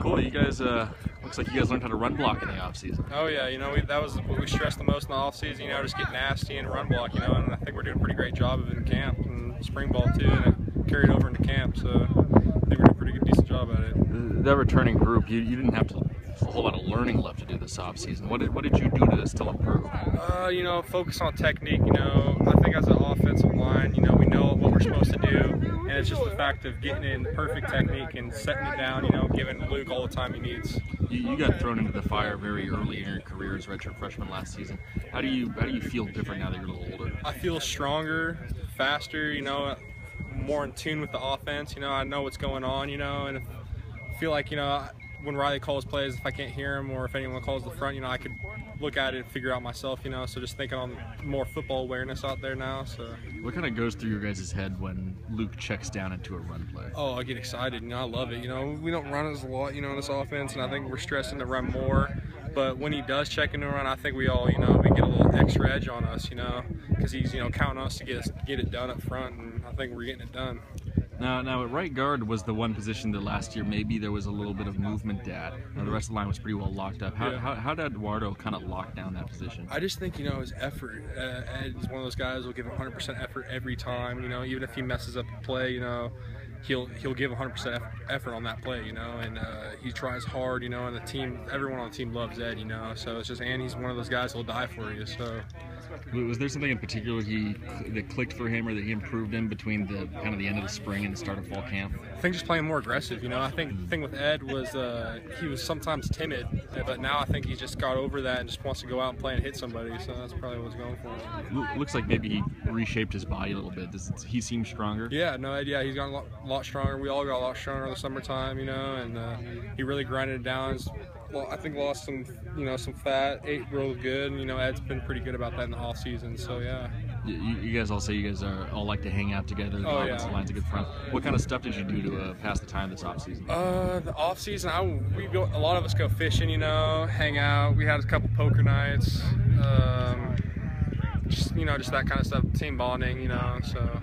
Cool. You guys, looks like you guys learned how to run block in the off season. Oh yeah, that was what we stressed the most in the off season. Just get nasty and run block. And I think we're doing a pretty great job of it in camp and spring ball too, and it carried over into camp. So I think we're doing a pretty decent job at it. That returning group, you didn't have a whole lot of learning left to do this off season. What did you do to still improve? Focus on technique. I think as an offensive line, we know what we're supposed to do, and it's just the fact of getting in the perfect technique and setting it down. Giving Luke all the time he needs. You got thrown into the fire very early in your career as redshirt freshman last season. How do you feel different now that you're a little older? I feel stronger, faster. More in tune with the offense. I know what's going on. And I feel like when Riley calls plays, if I can't hear him or if anyone calls the front, I could look at it and figure out myself, so just thinking on more football awareness out there now. So what kind of goes through your guys' head when Luke checks down into a run play? Oh, I get excited. I love it. We don't run as a lot, in this offense, and I think we're stressing to run more. But when he does check into a run, I think we all, we get a little extra edge on us, because he's, counting us to get it done up front, and I think we're getting it done. Now at right guard was the one position that last year maybe there was a little bit of movement at. The rest of the line was pretty well locked up. How did Eduardo kind of lock down that position? I just think, his effort. Ed is one of those guys who'll give 100% effort every time. Even if he messes up a play, he'll give 100% effort on that play, and he tries hard, and the team, everyone on the team loves Ed, so it's just, and he's one of those guys who'll die for you. So was there something in particular that clicked for him or that he improved in between the end of the spring and the start of fall camp? I think just playing more aggressive. I think the thing with Ed was he was sometimes timid, but now I think he just got over that and just wants to go out and play and hit somebody. So that's probably what's going for. Looks like maybe he reshaped his body a little bit. Does he seem stronger? Yeah, he's gotten a lot stronger. We all got a lot stronger in the summertime, and he really grinded it down. I think lost some, some fat, ate real good, and Ed's been pretty good about that in the off season. So yeah. You guys all say you guys all like to hang out together. The offensive line's a good front. What kind of stuff did you do to pass the time this off season? The off season, a lot of us go fishing, hang out. We had a couple poker nights, just that kind of stuff, team bonding, so.